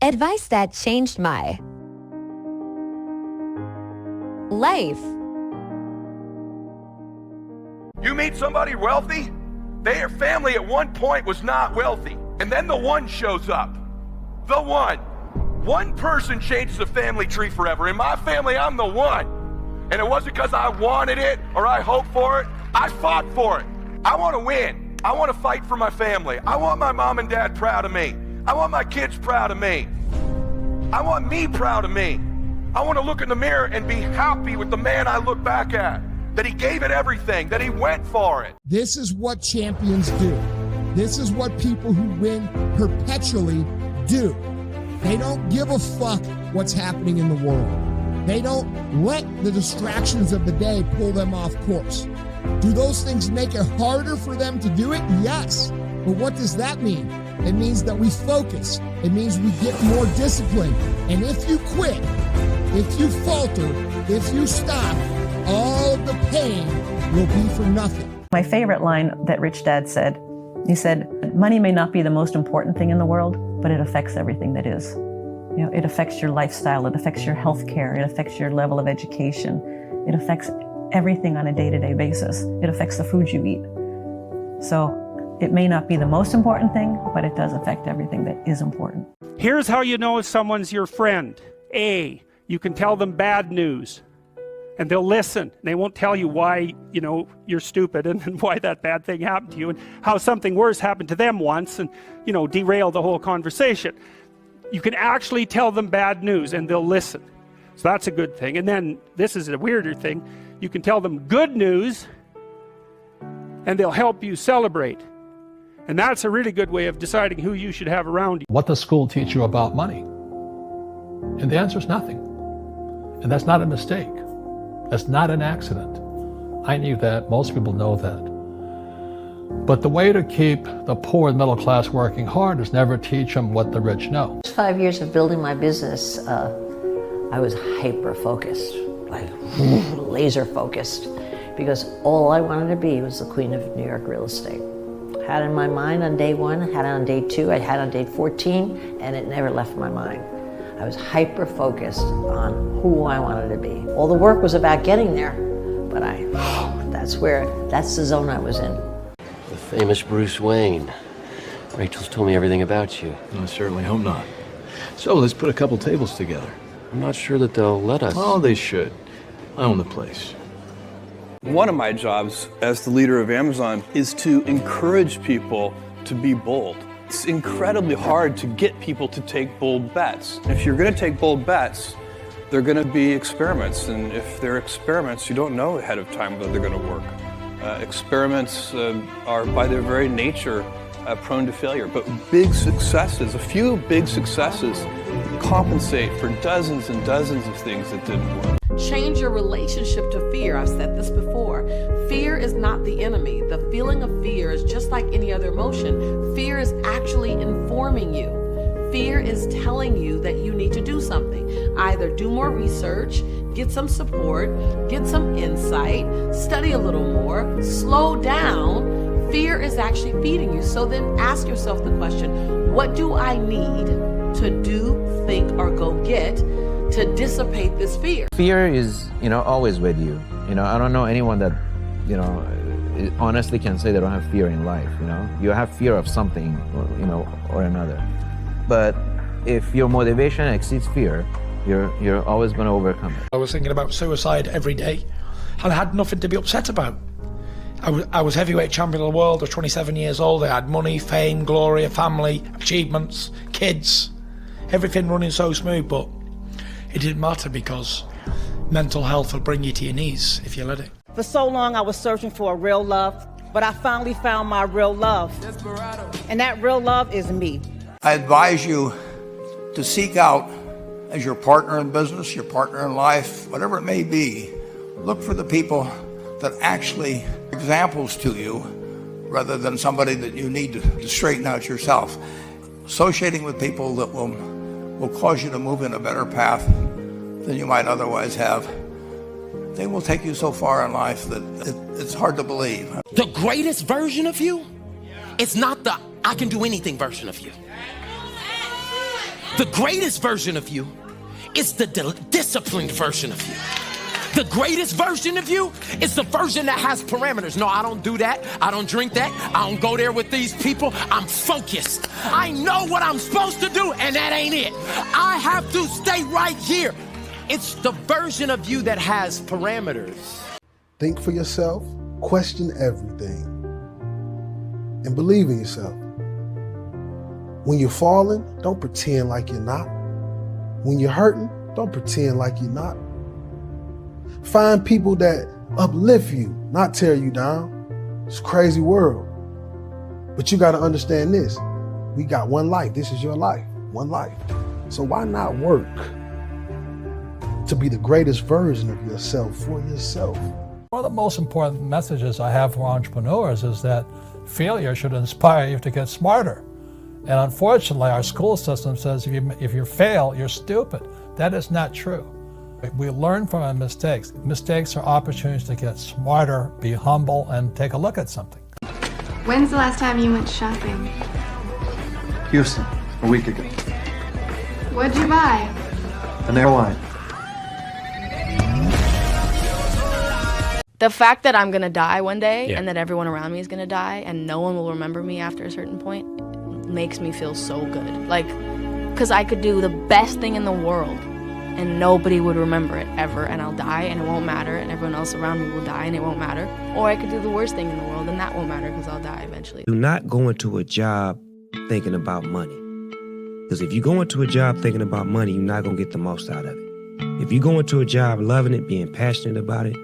Advice that changed my life. You meet somebody wealthy? Their family at one point was not wealthy. And then the one shows up. The one. One person changes the family tree forever. In my family, I'm the one. And it wasn't because I wanted it or I hoped for it. I fought for it. I want to win. I want to fight for my family. I want my mom and dad proud of me. I want my kids proud of me. I want me proud of me. I want to look in the mirror and be happy with the man I look back at. That he gave it everything, that he went for it. This is what champions do. This is what people who win perpetually do. They don't give a fuck what's happening in the world. They don't let the distractions of the day pull them off course. Do those things make it harder for them to do it? Yes. But what does that mean? It means that we focus. It means we get more disciplined. And if you quit, if you falter, if you stop, all the pain will be for nothing. My favorite line that Rich Dad said, he said, money may not be the most important thing in the world, but it affects everything that is. You know, it affects your lifestyle, it affects your health care, it affects your level of education, it affects everything on a day-to-day basis. It affects the food you eat. So it may not be the most important thing, but it does affect everything that is important. Here's how you know if someone's your friend. A, you can tell them bad news. And they'll listen. They won't tell you why, you're stupid and why that bad thing happened to you and how something worse happened to them once and, derail the whole conversation. You can actually tell them bad news and they'll listen. So that's a good thing. And then this is a weirder thing. You can tell them good news and they'll help you celebrate. And that's a really good way of deciding who you should have around you. What does school teach you about money? And the answer is nothing. And that's not a mistake. That's not an accident. I knew that. Most people know that. But the way to keep the poor and middle class working hard is never teach them what the rich know. 5 years of building my business, I was hyper-focused, like laser focused, because all I wanted to be was the queen of New York real estate. Had in my mind on day one, had it on day two, I had it on day 14, and it never left my mind. I was hyper-focused on who I wanted to be. All the work was about getting there, but that's the zone I was in. The famous Bruce Wayne. Rachel's told me everything about you. I certainly hope not. So let's put a couple tables together. I'm not sure that they'll let us. Oh, they should. I own the place. One of my jobs as the leader of Amazon is to encourage people to be bold. It's incredibly hard to get people to take bold bets. If you're going to take bold bets, they're going to be experiments. And if they're experiments, you don't know ahead of time whether they're going to work. Experiments are by their very nature prone to failure. But big successes, a few big successes, compensate for dozens and dozens of things that didn't work. Change your relationship to fear. I've said this before. Fear is not the enemy. The feeling of fear is just like any other emotion. Fear is actually informing you. Fear is telling you that you need to do something. Either do more research, get some support, get some insight, study a little more, slow down. Fear is actually feeding you. So then ask yourself the question, what do I need to do, think, or go get to dissipate this fear? Fear is, always with you. I don't know anyone that, honestly can say they don't have fear in life, You have fear of something, or another. But if your motivation exceeds fear, you're always going to overcome it. I was thinking about suicide every day, and I had nothing to be upset about. I was heavyweight champion of the world, I was 27 years old, I had money, fame, glory, a family, achievements, kids, everything running so smooth, but it didn't matter because mental health will bring you to your knees if you let it. For so long I was searching for a real love, but I finally found my real love. And that real love is me. I advise you to seek out, as your partner in business, your partner in life, whatever it may be, look for the people that actually examples to you rather than somebody that you need to straighten out yourself. Associating with people that will cause you to move in a better path than you might otherwise have. They will take you so far in life that it's hard to believe. The greatest version of you, it's not the I can do anything version of you. The greatest version of you is the disciplined version of you. The greatest version of you is the version that has parameters. No, I don't do that. I don't drink that. I don't go there with these people. I'm focused. I know what I'm supposed to do, and that ain't it. I have to stay right here. It's the version of you that has parameters. Think for yourself, question everything, and believe in yourself. When you're falling, don't pretend like you're not. When you're hurting, don't pretend like you're not. Find people that uplift you, not tear you down. It's a crazy world. But you got to understand this. We got one life. This is your life, one life. So why not work to be the greatest version of yourself for yourself? One of the most important messages I have for entrepreneurs is that failure should inspire you to get smarter. And unfortunately, our school system says if you fail, you're stupid. That is not true. We learn from our mistakes. Mistakes are opportunities to get smarter, be humble, and take a look at something. When's the last time you went shopping? Houston, a week ago. What'd you buy? An airline. The fact that I'm gonna die one day and that everyone around me is gonna die and no one will remember me after a certain point makes me feel so good. Like, because I could do the best thing in the world and nobody would remember it ever, and I'll die and it won't matter, and everyone else around me will die and it won't matter. Or I could do the worst thing in the world and that won't matter because I'll die eventually. Do not go into a job thinking about money. Because if you go into a job thinking about money, you're not going to get the most out of it. If you go into a job loving it, being passionate about it,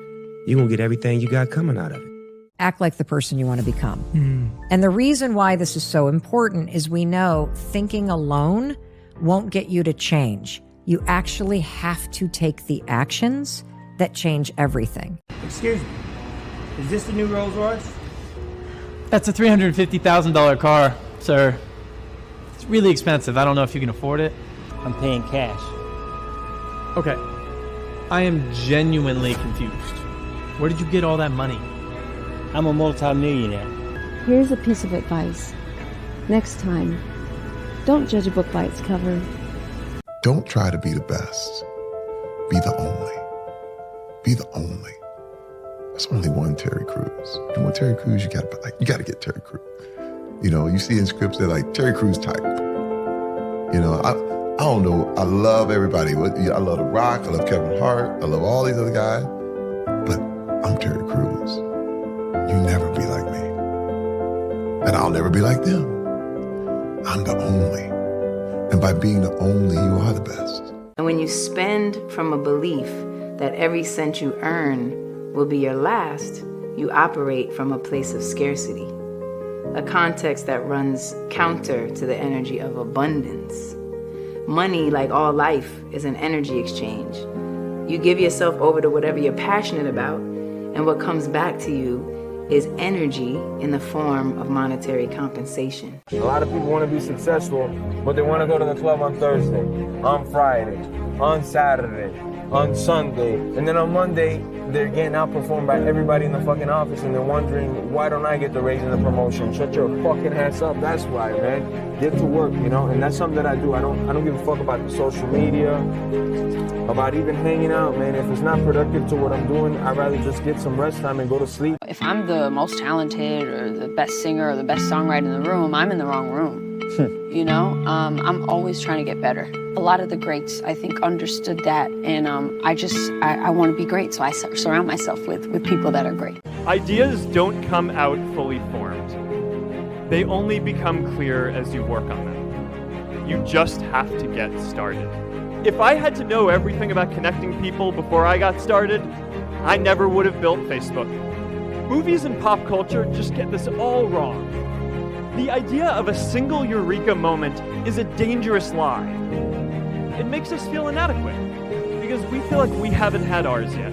you're going to get everything you got coming out of it. Act like the person you want to become. And the reason why this is so important is we know thinking alone won't get you to change. You actually have to take the actions that change everything. Excuse me, is this the new Rolls Royce? That's a $350,000 car, sir. It's really expensive. I don't know if you can afford it. I'm paying cash. Okay. I am genuinely confused. Where did you get all that money? I'm a multi-millionaire. Here's a piece of advice. Next time, don't judge a book by its cover. Don't try to be the best. Be the only. Be the only. There's only one Terry Crews. You want Terry Crews, you gotta get Terry Crews. You know, you see in scripts they're like Terry Crews type. You know, I don't know. I love everybody. I love The Rock. I love Kevin Hart. I love all these other guys. But I'm Terry Crews. You never be like me. And I'll never be like them. I'm the only. And by being the only, you are the best. And when you spend from a belief that every cent you earn will be your last, you operate from a place of scarcity, a context that runs counter to the energy of abundance. Money, like all life, is an energy exchange. You give yourself over to whatever you're passionate about, and what comes back to you is energy in the form of monetary compensation. A lot of people want to be successful, but they want to go to the club on Thursday, on Friday, on Saturday, on Sunday, and then on Monday, they're getting outperformed by everybody in the fucking office, and they're wondering, why don't I get the raise and the promotion? Shut your fucking ass up. That's why, man. Get to work, you know, and that's something that I do. I don't give a fuck about the social media, about even hanging out, man. If it's not productive to what I'm doing, I'd rather just get some rest time and go to sleep. If I'm the most talented or the best singer or the best songwriter in the room, I'm in the wrong room. You know, I'm always trying to get better. A lot of the greats, I think, understood that, and I want to be great, so I surround myself with people that are great. Ideas don't come out fully formed. They only become clear as you work on them. You just have to get started. If I had to know everything about connecting people before I got started, I never would have built Facebook. Movies and pop culture just get this all wrong. The idea of a single eureka moment is a dangerous lie. It makes us feel inadequate because we feel like we haven't had ours yet.